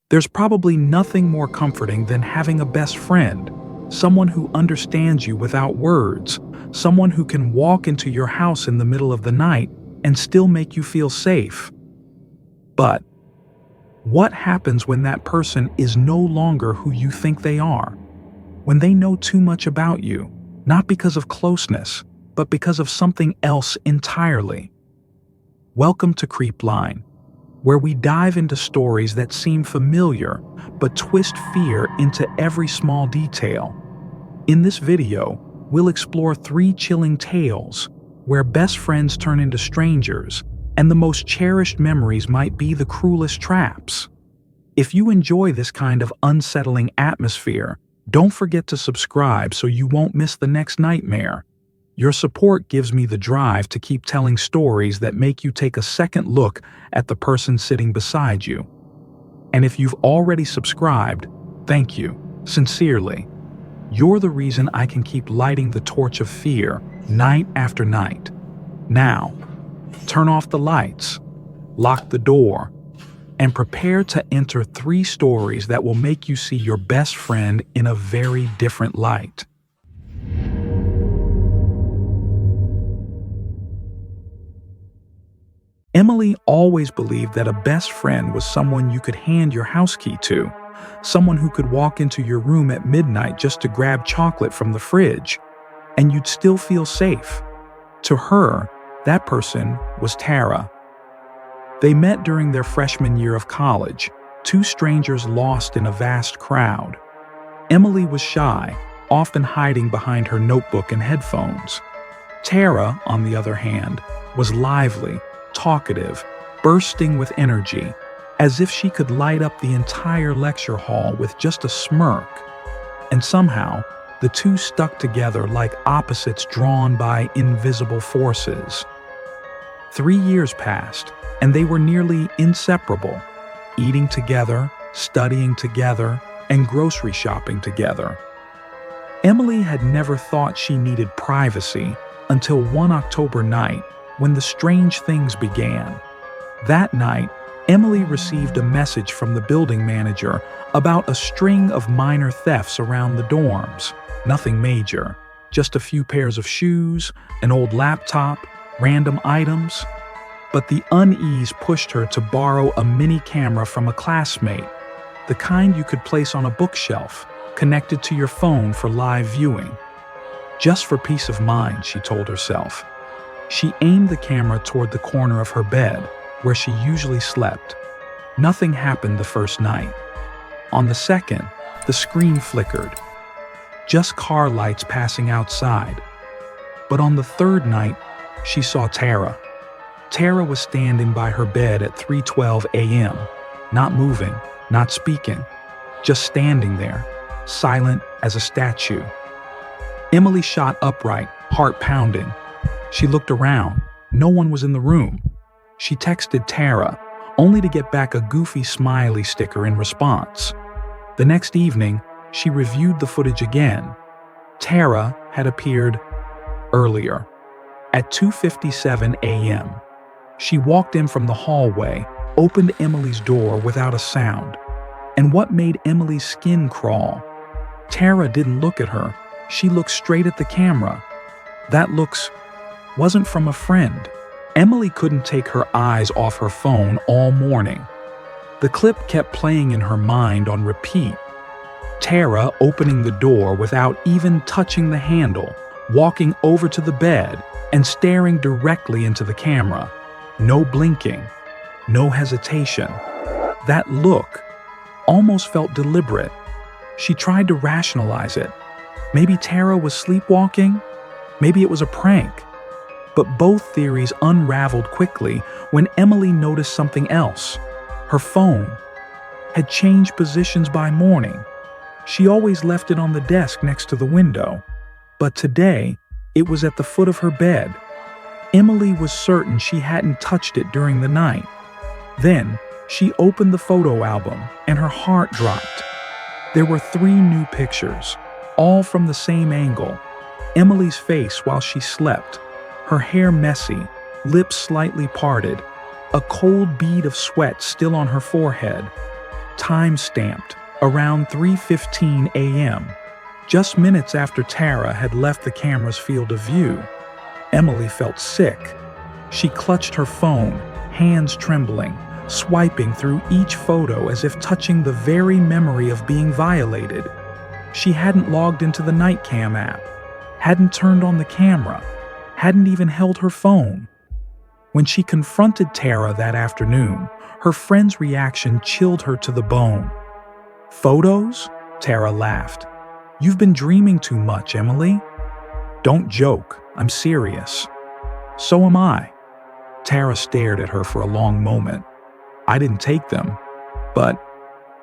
There's probably nothing more comforting than having a best friend, someone who understands you without words, someone who can walk into your house in the middle of the night and still make you feel safe. But what happens when that person is no longer who you think they are? When they know too much about you, not because of closeness, but because of something else entirely? Welcome to Creepline, where we dive into stories that seem familiar but twist fear into every small detail. In this video, we'll explore 3 chilling tales where best friends turn into strangers and the most cherished memories might be the cruelest traps. If you enjoy this kind of unsettling atmosphere, don't forget to subscribe so you won't miss the next nightmare. Your support gives me the drive to keep telling stories that make you take a second look at the person sitting beside you. And if you've already subscribed, thank you, sincerely. You're the reason I can keep lighting the torch of fear night after night. Now, turn off the lights, lock the door, and prepare to enter 3 stories that will make you see your best friend in a very different light. Emily always believed that a best friend was someone you could hand your house key to, someone who could walk into your room at midnight just to grab chocolate from the fridge, and you'd still feel safe. To her, that person was Tara. They met during their freshman year of college, 2 strangers lost in a vast crowd. Emily was shy, often hiding behind her notebook and headphones. Tara, on the other hand, was lively, talkative, bursting with energy, as if she could light up the entire lecture hall with just a smirk. And somehow, the 2 stuck together like opposites drawn by invisible forces. 3 years passed, and they were nearly inseparable, eating together, studying together, and grocery shopping together. Emily had never thought she needed privacy until one October night when the strange things began. That night, Emily received a message from the building manager about a string of minor thefts around the dorms. Nothing major, just a few pairs of shoes, an old laptop, random items. But the unease pushed her to borrow a mini camera from a classmate, the kind you could place on a bookshelf, connected to your phone for live viewing. Just for peace of mind, she told herself. She aimed the camera toward the corner of her bed, where she usually slept. Nothing happened the first night. On the second, the screen flickered. Just car lights passing outside. But on the third night, she saw Tara. Tara was standing by her bed at 3:12 a.m., not moving, not speaking, just standing there, silent as a statue. Emily shot upright, heart pounding. She looked around. No one was in the room. She texted Tara, only to get back a goofy smiley sticker in response. The next evening, she reviewed the footage again. Tara had appeared earlier, at 2:57 a.m. She walked in from the hallway, opened Emily's door without a sound. And what made Emily's skin crawl? Tara didn't look at her. She looked straight at the camera. That looks wasn't from a friend. Emily couldn't take her eyes off her phone all morning. The clip kept playing in her mind on repeat. Tara opening the door without even touching the handle, walking over to the bed and staring directly into the camera. No blinking, no hesitation. That look almost felt deliberate. She tried to rationalize it. Maybe Tara was sleepwalking. Maybe it was a prank. But both theories unraveled quickly when Emily noticed something else. Her phone had changed positions by morning. She always left it on the desk next to the window. But today, it was at the foot of her bed. Emily was certain she hadn't touched it during the night. Then, she opened the photo album and her heart dropped. There were 3 new pictures, all from the same angle. Emily's face while she slept, her hair messy, lips slightly parted, a cold bead of sweat still on her forehead. time-stamped, around 3:15 a.m., just minutes after Tara had left the camera's field of view. Emily felt sick. She clutched her phone, hands trembling, swiping through each photo as if touching the very memory of being violated. She hadn't logged into the night cam app, hadn't turned on the camera, hadn't even held her phone. When she confronted Tara that afternoon, her friend's reaction chilled her to the bone. "Photos?" Tara laughed. "You've been dreaming too much, Emily." "Don't joke, I'm serious." "So am I." Tara stared at her for a long moment. "I didn't take them, but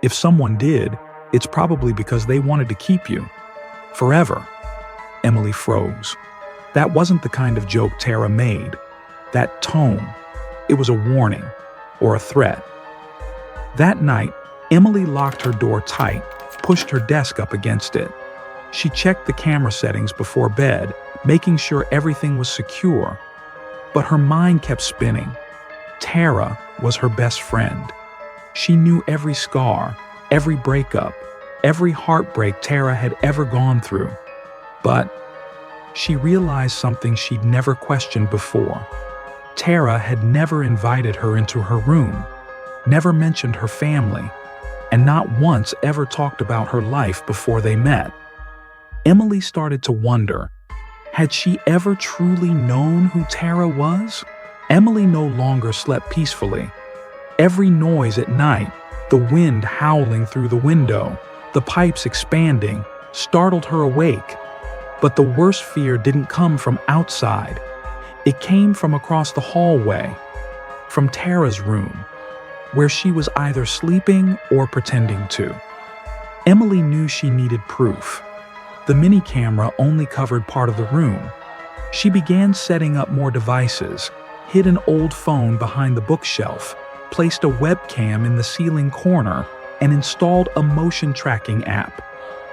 if someone did, it's probably because they wanted to keep you. Forever." Emily froze. That wasn't the kind of joke Tara made. That tone, it was a warning or a threat. That night, Emily locked her door tight, pushed her desk up against it. She checked the camera settings before bed, making sure everything was secure. But her mind kept spinning. Tara was her best friend. She knew every scar, every breakup, every heartbreak Tara had ever gone through. But she realized something she'd never questioned before. Tara had never invited her into her room, never mentioned her family, and not once ever talked about her life before they met. Emily started to wonder, had she ever truly known who Tara was? Emily no longer slept peacefully. Every noise at night, the wind howling through the window, the pipes expanding, startled her awake. But the worst fear didn't come from outside. It came from across the hallway, from Tara's room, where she was either sleeping or pretending to. Emily knew she needed proof. The mini camera only covered part of the room. She began setting up more devices, hid an old phone behind the bookshelf, placed a webcam in the ceiling corner, and installed a motion tracking app.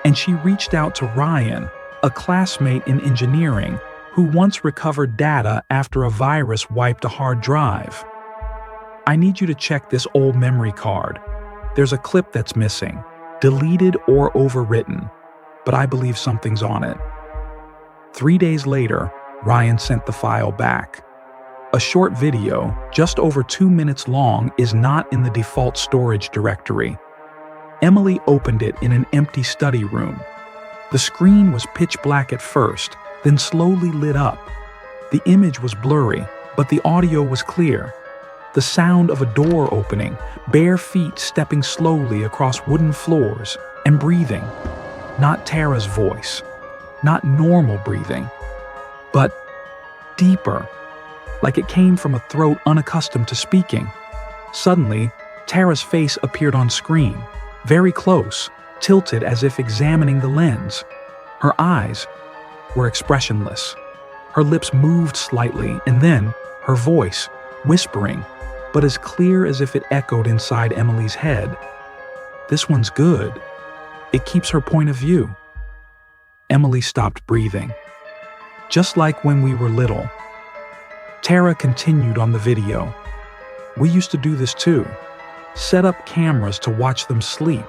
And she reached out to Ryan, a classmate in engineering, who once recovered data after a virus wiped a hard drive. "I need you to check this old memory card. There's a clip that's missing, deleted or overwritten, but I believe something's on it." 3 days later, Ryan sent the file back. A short video, just over 2 minutes long, is not in the default storage directory. Emily opened it in an empty study room. The screen was pitch black at first, then slowly lit up. The image was blurry, but the audio was clear. The sound of a door opening, bare feet stepping slowly across wooden floors, and breathing. Not Tara's voice, not normal breathing, but deeper, like it came from a throat unaccustomed to speaking. Suddenly, Tara's face appeared on screen, very close, tilted as if examining the lens. Her eyes were expressionless. Her lips moved slightly, and then her voice, whispering, but as clear as if it echoed inside Emily's head. "This one's good. It keeps her point of view." Emily stopped breathing. "Just like when we were little." Tara continued on the video. "We used to do this too. Set up cameras to watch them sleep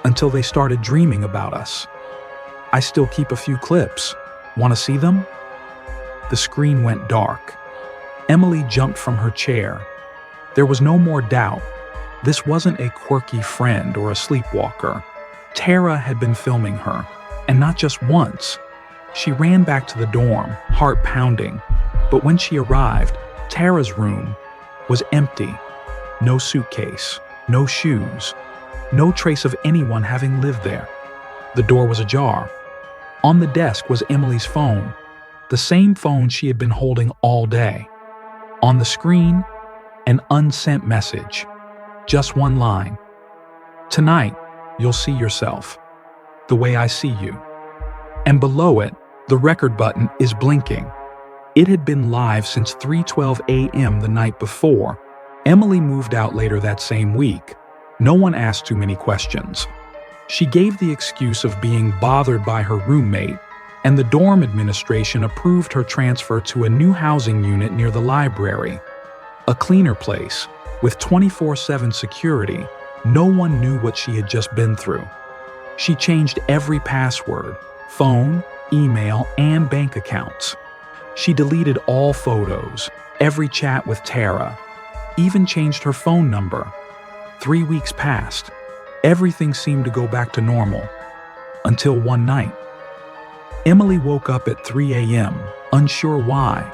until they started dreaming about us. I still keep a few clips. Want to see them?" The screen went dark. Emily jumped from her chair. There was no more doubt. This wasn't a quirky friend or a sleepwalker. Tara had been filming her, and not just once. She ran back to the dorm, heart pounding. But when she arrived, Tara's room was empty. No suitcase, no shoes, no trace of anyone having lived there. The door was ajar. On the desk was Emily's phone, the same phone she had been holding all day. On the screen, an unsent message. Just one line. "Tonight, you'll see yourself, the way I see you." And below it, the record button is blinking. It had been live since 3:12 a.m. the night before. Emily moved out later that same week. No one asked too many questions. She gave the excuse of being bothered by her roommate, and the dorm administration approved her transfer to a new housing unit near the library. A cleaner place, with 24/7 security, No one knew what she had just been through. She changed every password, phone, email, and bank accounts. She deleted all photos, every chat with Tara, even changed her phone number. 3 weeks passed. Everything seemed to go back to normal. Until one night. Emily woke up at 3 a.m., unsure why.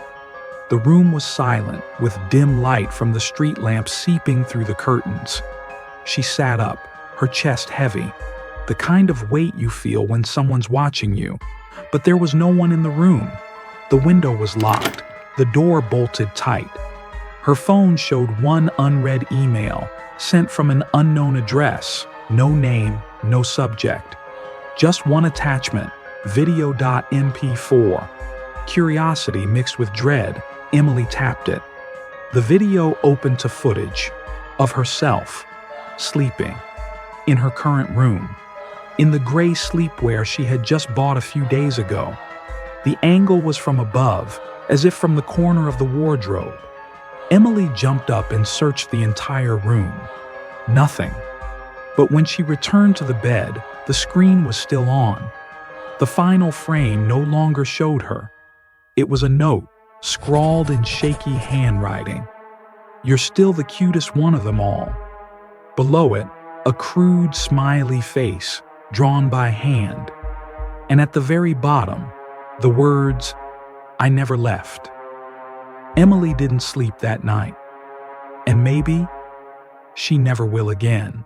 The room was silent, with dim light from the street lamp seeping through the curtains. She sat up, her chest heavy, the kind of weight you feel when someone's watching you. But there was no one in the room. The window was locked, the door bolted tight. Her phone showed one unread email, sent from an unknown address, no name, no subject. Just one attachment, video.mp4. Curiosity mixed with dread, Emily tapped it. The video opened to footage of herself, sleeping, in her current room, in the gray sleepwear she had just bought a few days ago. The angle was from above, as if from the corner of the wardrobe. Emily jumped up and searched the entire room. Nothing. But when she returned to the bed, the screen was still on. The final frame no longer showed her. It was a note, scrawled in shaky handwriting. "You're still the cutest one of them all." Below it, a crude, smiley face, drawn by hand. And at the very bottom, the words, "I never left." Emily didn't sleep that night. And maybe she never will again.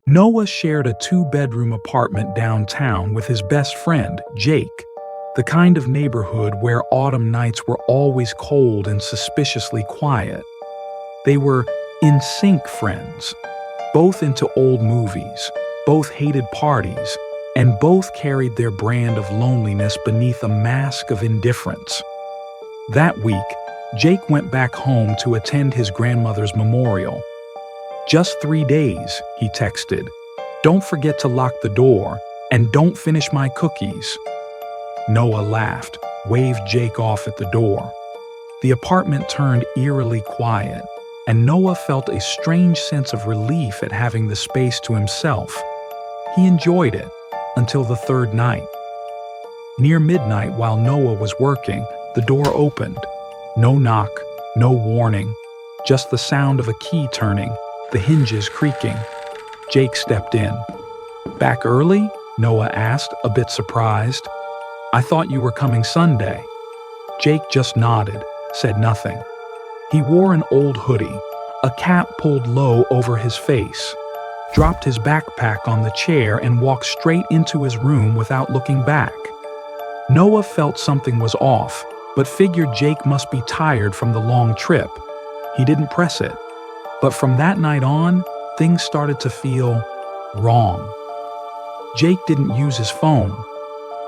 Noah shared a 2-bedroom apartment downtown with his best friend, Jake, the kind of neighborhood where autumn nights were always cold and suspiciously quiet. They were in-sync friends, both into old movies, both hated parties, and both carried their brand of loneliness beneath a mask of indifference. That week, Jake went back home to attend his grandmother's memorial. "Just 3 days," he texted. "Don't forget to lock the door, and don't finish my cookies." Noah laughed, waved Jake off at the door. The apartment turned eerily quiet, and Noah felt a strange sense of relief at having the space to himself. He enjoyed it until the third night. Near midnight, while Noah was working, the door opened. No knock, no warning, just the sound of a key turning, the hinges creaking. Jake stepped in. "Back early?" Noah asked, a bit surprised. "I thought you were coming Sunday." Jake just nodded, said nothing. He wore an old hoodie, a cap pulled low over his face, dropped his backpack on the chair and walked straight into his room without looking back. Noah felt something was off, but figured Jake must be tired from the long trip. He didn't press it. But from that night on, things started to feel wrong. Jake didn't use his phone.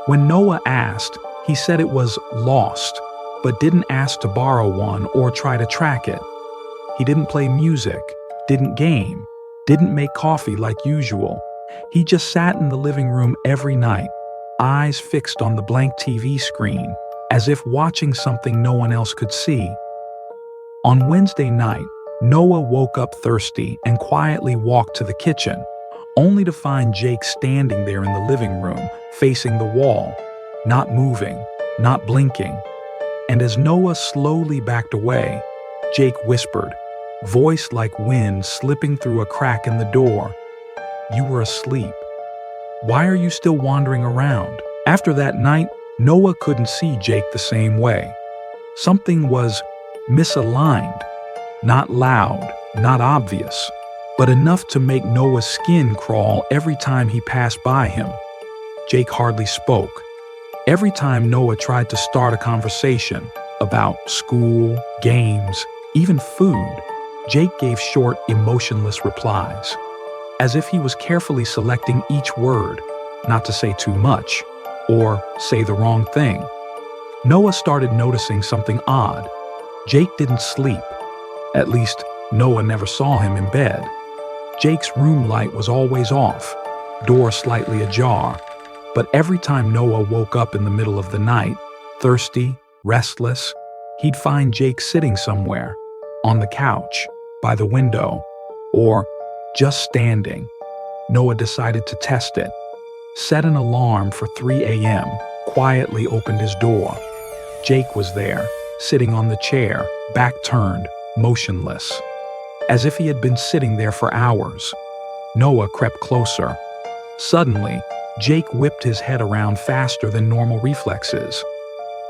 When Noah asked, he said it was lost, but didn't ask to borrow one or try to track it. He didn't play music, didn't game, didn't make coffee like usual. He just sat in the living room every night, eyes fixed on the blank TV screen, as if watching something no one else could see. On Wednesday night, Noah woke up thirsty and quietly walked to the kitchen, only to find Jake standing there in the living room, facing the wall, not moving, not blinking. And as Noah slowly backed away, Jake whispered, voice like wind slipping through a crack in the door, "You were asleep. Why are you still wandering around?" After that night, Noah couldn't see Jake the same way. Something was misaligned. Not loud, not obvious, but enough to make Noah's skin crawl every time he passed by him. Jake hardly spoke. Every time Noah tried to start a conversation about school, games, even food, Jake gave short, emotionless replies, as if he was carefully selecting each word, not to say too much, or say the wrong thing. Noah started noticing something odd. Jake didn't sleep. At least, Noah never saw him in bed. Jake's room light was always off, door slightly ajar, but every time Noah woke up in the middle of the night, thirsty, restless, He'd find Jake sitting somewhere, on the couch, by the window, or just standing. Noah decided to test it, set an alarm for 3 a.m., quietly opened his door. Jake was there, sitting on the chair, back turned, motionless, as if he had been sitting there for hours. Noah crept closer. Suddenly, Jake whipped his head around faster than normal reflexes.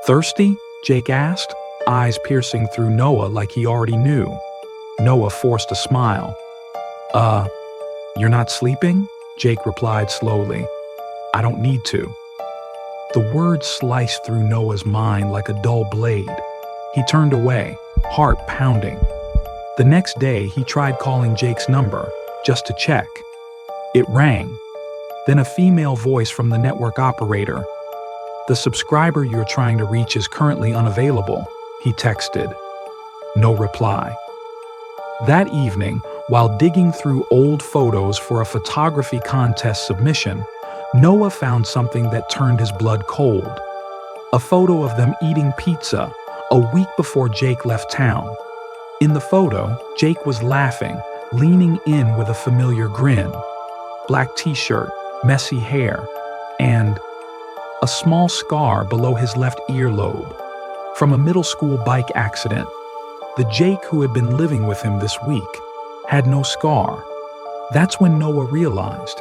"Thirsty?" Jake asked, eyes piercing through Noah like he already knew. Noah forced a smile. You're not sleeping?" Jake replied slowly. "I don't need to." The words sliced through Noah's mind like a dull blade. He turned away, heart pounding. The next day, he tried calling Jake's number, just to check. It rang. Then a female voice from the network operator. "The subscriber you're trying to reach is currently unavailable," he texted. No reply. That evening, while digging through old photos for a photography contest submission, Noah found something that turned his blood cold. A photo of them eating pizza a week before Jake left town. In the photo, Jake was laughing, leaning in with a familiar grin. Black t-shirt, messy hair, and a small scar below his left earlobe from a middle school bike accident. The Jake who had been living with him this week had no scar. That's when Noah realized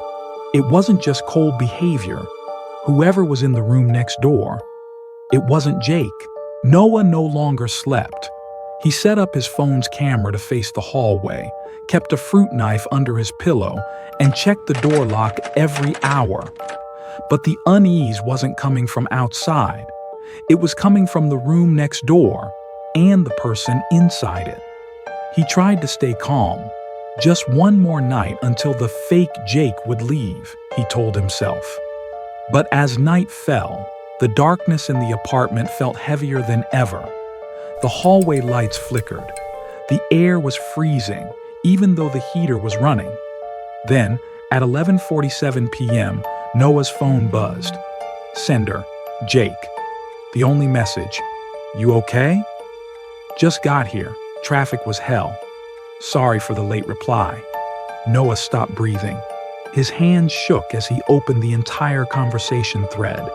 it wasn't just cold behavior. Whoever was in the room next door, it wasn't Jake. Noah no longer slept. He set up his phone's camera to face the hallway, kept a fruit knife under his pillow, and checked the door lock every hour. But the unease wasn't coming from outside. It was coming from the room next door and the person inside it. He tried to stay calm. Just one more night until the fake Jake would leave, he told himself. But as night fell, the darkness in the apartment felt heavier than ever. The hallway lights flickered. The air was freezing, even though the heater was running. Then, at 11:47 p.m., Noah's phone buzzed. Sender, Jake. The only message, "You okay?" "Just got here. Traffic was hell. Sorry for the late reply." Noah stopped breathing. His hands shook as he opened the entire conversation thread.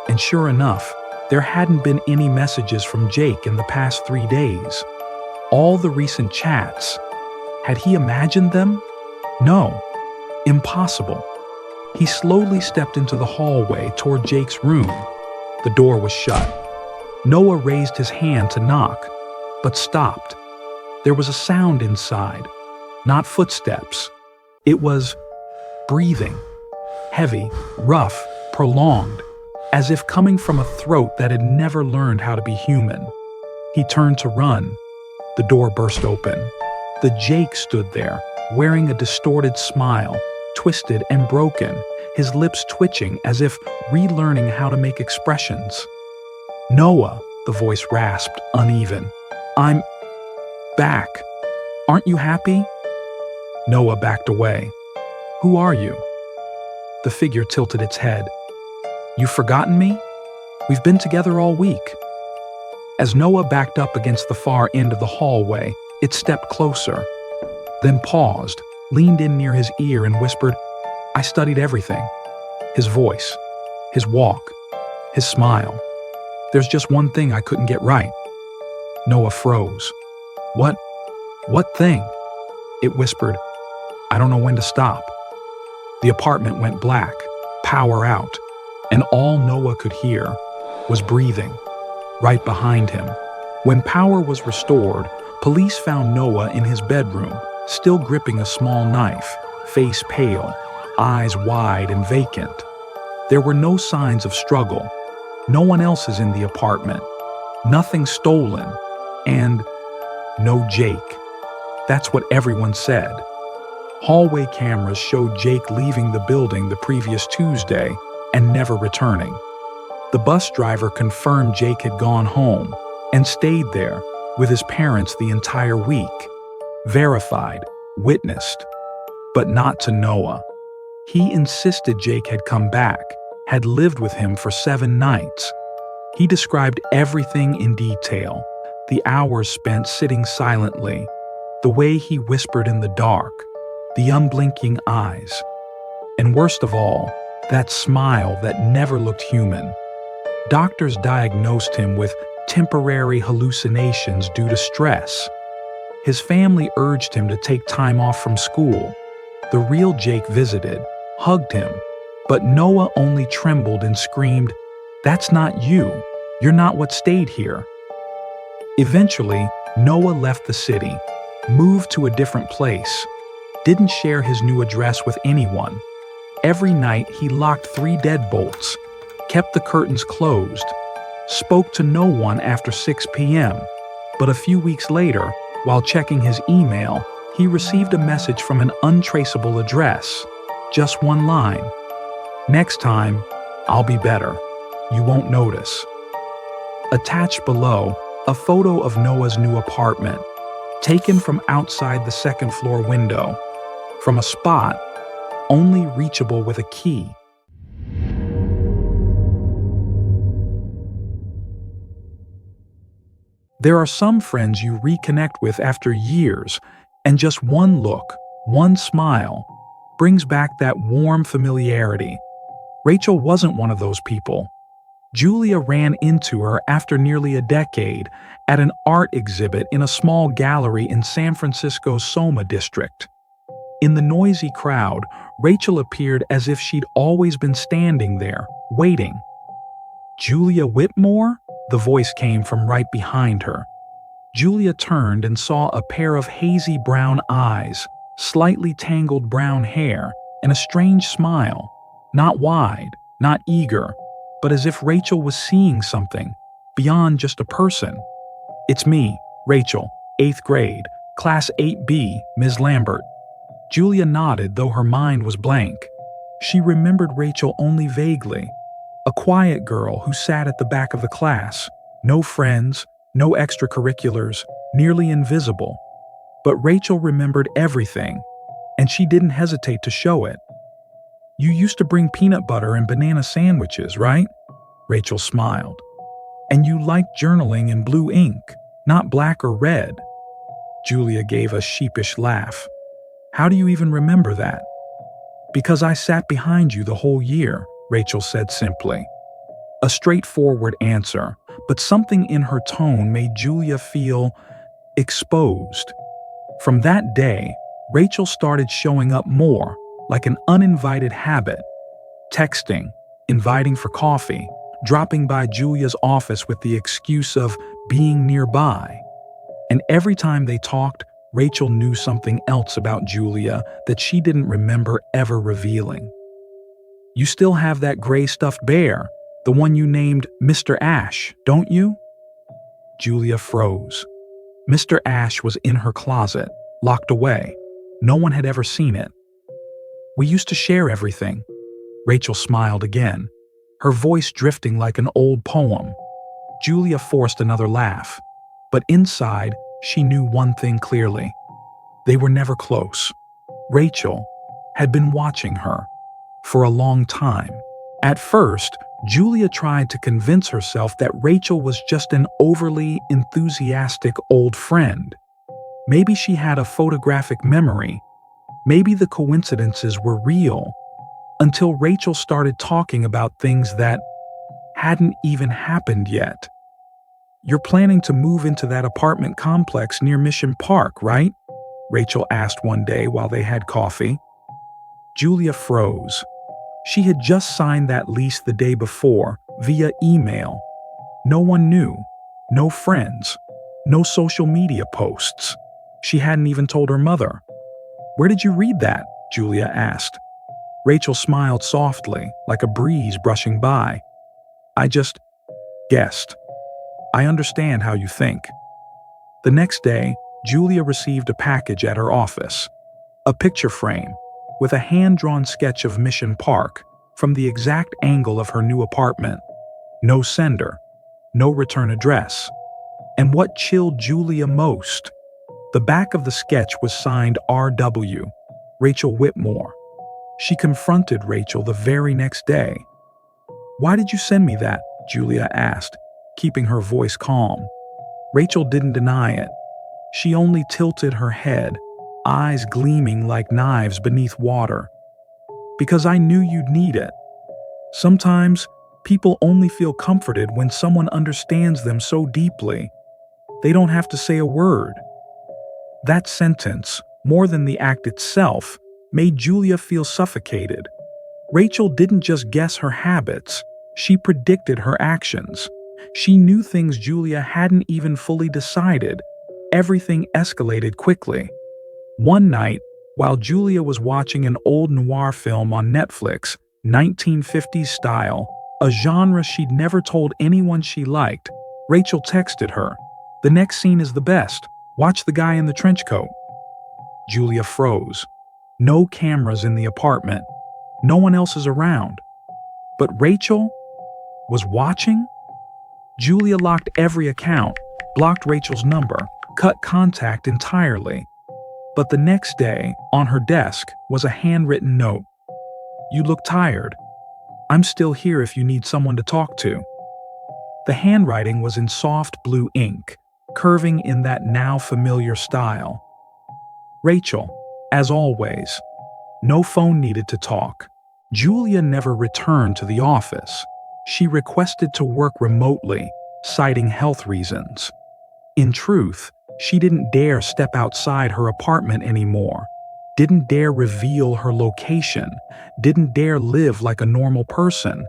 And sure enough, there hadn't been any messages from Jake in the past 3 days. All the recent chats. Had he imagined them? No. Impossible. He slowly stepped into the hallway toward Jake's room. The door was shut. Noah raised his hand to knock, but stopped. There was a sound inside, not footsteps. It was breathing, heavy, rough, prolonged, as if coming from a throat that had never learned how to be human. He turned to run. The door burst open. The Jake stood there, wearing a distorted smile, twisted and broken, his lips twitching as if relearning how to make expressions. "Noah," the voice rasped, uneven. "I'm back. Aren't you happy?" Noah backed away. "Who are you?" The figure tilted its head. "You've forgotten me? We've been together all week." As Noah backed up against the far end of the hallway, it stepped closer, then paused, leaned in near his ear and whispered, "I studied everything." His voice, his walk, his smile. "There's just one thing I couldn't get right." Noah froze. What thing?" It whispered, "I don't know when to stop." The apartment went black, power out, and all Noah could hear was breathing, right behind him. When power was restored, police found Noah in his bedroom, still gripping a small knife, face pale, eyes wide and vacant. There were no signs of struggle. No one else is in the apartment. Nothing stolen. And no Jake. That's what everyone said. Hallway cameras showed Jake leaving the building the previous Tuesday and never returning. The bus driver confirmed Jake had gone home and stayed there with his parents the entire week. Verified, witnessed, but not to Noah. He insisted Jake had come back, had lived with him for 7 nights. He described everything in detail, The hours spent sitting silently, the way he whispered in the dark, the unblinking eyes, and worst of all, that smile that never looked human. Doctors diagnosed him with temporary hallucinations due to stress. His family urged him to take time off from school. The real Jake visited, hugged him, but Noah only trembled and screamed, "That's not you. You're not what stayed here." Eventually, Noah left the city, moved to a different place, didn't share his new address with anyone. Every night he locked 3 deadbolts, kept the curtains closed, spoke to no one after 6 p.m. But a few weeks later, while checking his email, he received a message from an untraceable address. Just one line. "Next time, I'll be better. You won't notice." Attached below, a photo of Noah's new apartment, taken from outside the second-floor window, from a spot only reachable with a key. There are some friends you reconnect with after years, and just one look, one smile, brings back that warm familiarity. Rachel wasn't one of those people. Julia ran into her after nearly a decade at an art exhibit in a small gallery in San Francisco's Soma district. In the noisy crowd, Rachel appeared as if she'd always been standing there, waiting. "Julia Whitmore?" The voice came from right behind her. Julia turned and saw a pair of hazy brown eyes, slightly tangled brown hair, and a strange smile. Not wide, not eager, but as if Rachel was seeing something beyond just a person. "It's me, Rachel, 8th grade, class 8B, Ms. Lambert." Julia nodded, though her mind was blank. She remembered Rachel only vaguely. A quiet girl who sat at the back of the class. No friends, no extracurriculars, nearly invisible. But Rachel remembered everything, and she didn't hesitate to show it. "You used to bring peanut butter and banana sandwiches, right?" Rachel smiled. "And you liked journaling in blue ink, not black or red." Julia gave a sheepish laugh. "How do you even remember that?" "Because I sat behind you the whole year," Rachel said simply. A straightforward answer, but something in her tone made Julia feel exposed. From that day, Rachel started showing up more, like an uninvited habit. Texting, inviting for coffee, dropping by Julia's office with the excuse of being nearby. And every time they talked, Rachel knew something else about Julia that she didn't remember ever revealing. "You still have that gray stuffed bear, the one you named Mr. Ash, don't you?" Julia froze. Mr. Ash was in her closet, locked away. No one had ever seen it. "We used to share everything." Rachel smiled again, her voice drifting like an old poem. Julia forced another laugh, but inside, she knew one thing clearly. They were never close. Rachel had been watching her for a long time. At first, Julia tried to convince herself that Rachel was just an overly enthusiastic old friend. Maybe she had a photographic memory. Maybe the coincidences were real. Until Rachel started talking about things that hadn't even happened yet. "You're planning to move into that apartment complex near Mission Park, right?" Rachel asked one day while they had coffee. Julia froze. She had just signed that lease the day before, via email. No one knew. No friends. No social media posts. She hadn't even told her mother. "Where did you read that?" Julia asked. Rachel smiled softly, like a breeze brushing by. "I just guessed. I understand how you think." The next day, Julia received a package at her office. A picture frame with a hand-drawn sketch of Mission Park from the exact angle of her new apartment. No sender, no return address. And what chilled Julia most? The back of the sketch was signed R.W., Rachel Whitmore. She confronted Rachel the very next day. "Why did you send me that?" Julia asked, keeping her voice calm. Rachel didn't deny it. She only tilted her head, eyes gleaming like knives beneath water. Because I knew you'd need it. Sometimes, people only feel comforted when someone understands them so deeply. They don't have to say a word. That sentence, more than the act itself, made Julia feel suffocated. Rachel didn't just guess her habits, she predicted her actions. She knew things Julia hadn't even fully decided. Everything escalated quickly. One night, while Julia was watching an old noir film on Netflix, 1950s style, a genre she'd never told anyone she liked, Rachel texted her, "The next scene is the best. Watch the guy in the trench coat." Julia froze. No cameras in the apartment. No one else is around. But Rachel was watching? Julia locked every account, blocked Rachel's number, cut contact entirely. But the next day, on her desk, was a handwritten note. "You look tired. I'm still here if you need someone to talk to." The handwriting was in soft blue ink, curving in that now familiar style. Rachel, as always. No phone needed to talk. Julia never returned to the office. She requested to work remotely, citing health reasons. In truth, she didn't dare step outside her apartment anymore, didn't dare reveal her location, didn't dare live like a normal person.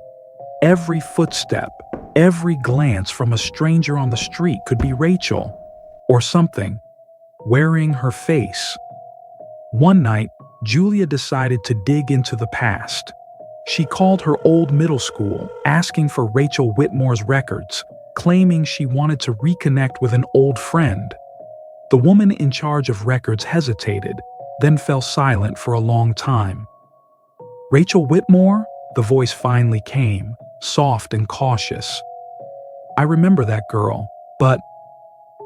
Every footstep, every glance from a stranger on the street could be Rachel, or something, wearing her face. One night, Julia decided to dig into the past. She called her old middle school, asking for Rachel Whitmore's records, claiming she wanted to reconnect with an old friend. The woman in charge of records hesitated, then fell silent for a long time. "Rachel Whitmore?" The voice finally came, soft and cautious. "I remember that girl, but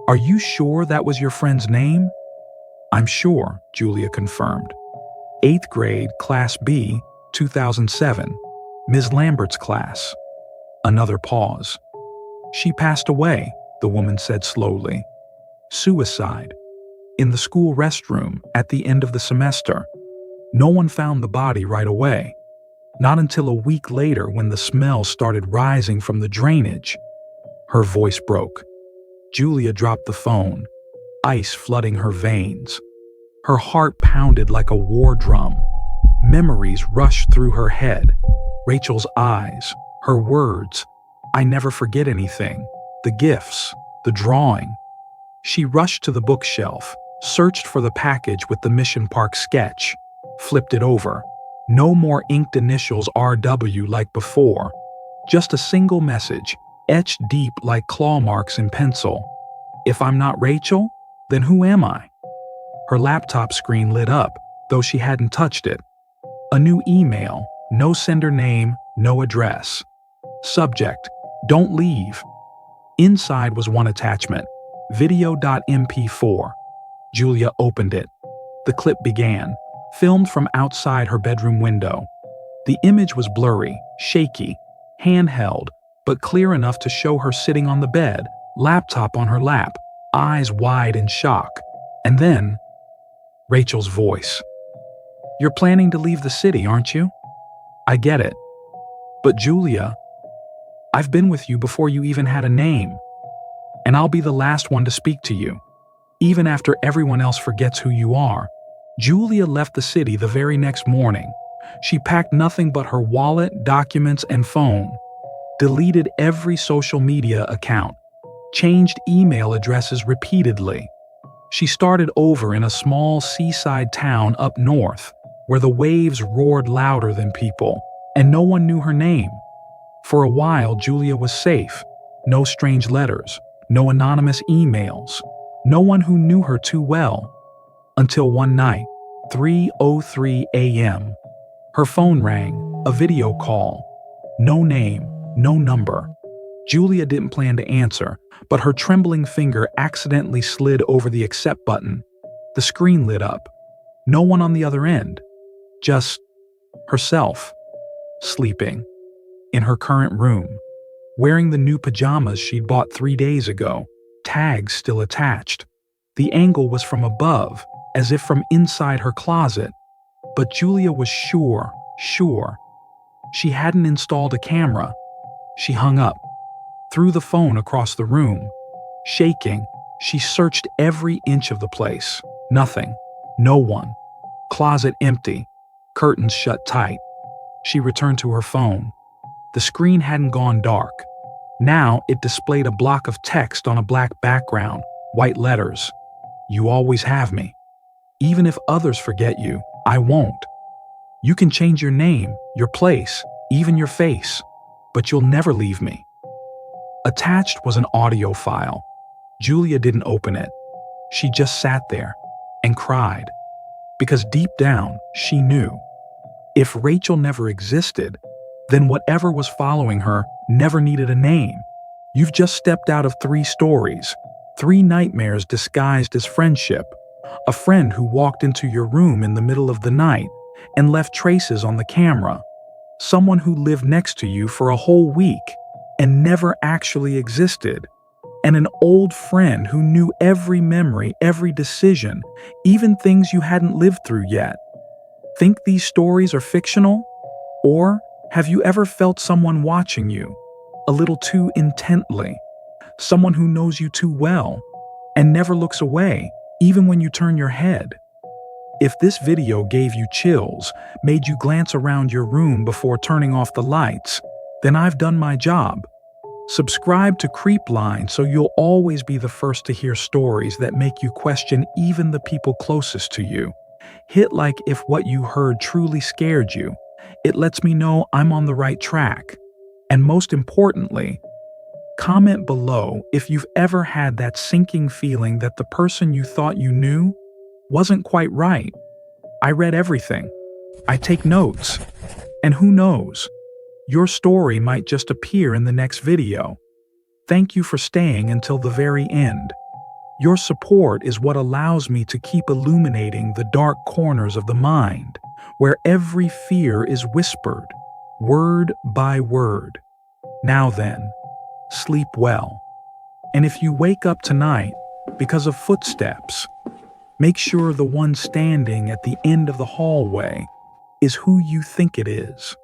are you sure that was your friend's name?" "I'm sure," Julia confirmed. "8th grade, Class B, 2007, Ms. Lambert's class." Another pause. "She passed away," the woman said slowly. "Suicide. In the school restroom at the end of the semester. No one found the body right away. Not until a week later when the smell started rising from the drainage." Her voice broke. Julia dropped the phone, ice flooding her veins. Her heart pounded like a war drum. Memories rushed through her head. Rachel's eyes, her words, "I never forget anything," the gifts, the drawing. She rushed to the bookshelf, searched for the package with the Mission Park sketch, flipped it over. No more inked initials RW like before. Just a single message, etched deep like claw marks in pencil. "If I'm not Rachel, then who am I?" Her laptop screen lit up, though she hadn't touched it. A new email, no sender name, no address. Subject, "Don't leave." Inside was one attachment, video.mp4. Julia opened it. The clip began, filmed from outside her bedroom window. The image was blurry, shaky, handheld, but clear enough to show her sitting on the bed, laptop on her lap, eyes wide in shock. And then, Rachel's voice. "You're planning to leave the city, aren't you? I get it. But Julia, I've been with you before you even had a name. And I'll be the last one to speak to you, even after everyone else forgets who you are." Julia left the city the very next morning. She packed nothing but her wallet, documents, and phone, deleted every social media account, changed email addresses repeatedly. She started over in a small seaside town up north, where the waves roared louder than people, and no one knew her name. For a while, Julia was safe. No strange letters, no anonymous emails, no one who knew her too well. Until one night, 3:03 a.m. Her phone rang, a video call. No name, no number. Julia didn't plan to answer, but her trembling finger accidentally slid over the accept button. The screen lit up. No one on the other end. Just herself, sleeping, in her current room, wearing the new pajamas she'd bought 3 days ago. tags still attached. The angle was from above, as if from inside her closet, but Julia was sure. She hadn't installed a camera. She hung up, threw the phone across the room. Shaking, she searched every inch of the place. Nothing. No one. Closet empty. Curtains shut tight. She returned to her phone. The screen hadn't gone dark. Now it displayed a block of text on a black background, white letters. You always have me. Even if others forget you, I won't. You can change your name, your place, even your face, but you'll never leave me. Attached was an audio file. Julia didn't open it. She just sat there and cried, because deep down she knew. If Rachel never existed, then whatever was following her never needed a name. You've just stepped out of 3 stories, 3 nightmares disguised as friendship. A friend who walked into your room in the middle of the night and left traces on the camera. Someone who lived next to you for a whole week and never actually existed. And an old friend who knew every memory, every decision, even things you hadn't lived through yet. Think these stories are fictional? Or have you ever felt someone watching you, a little too intently? Someone who knows you too well and never looks away, even when you turn your head. If this video gave you chills, made you glance around your room before turning off the lights, then I've done my job. Subscribe to Creepline so you'll always be the first to hear stories that make you question even the people closest to you. Hit like if what you heard truly scared you. It lets me know I'm on the right track. And most importantly, comment below if you've ever had that sinking feeling that the person you thought you knew wasn't quite right. I read everything. I take notes. And who knows? Your story might just appear in the next video. Thank you for staying until the very end. Your support is what allows me to keep illuminating the dark corners of the mind, where every fear is whispered, word by word. Now then, sleep well. And if you wake up tonight because of footsteps, make sure the one standing at the end of the hallway is who you think it is.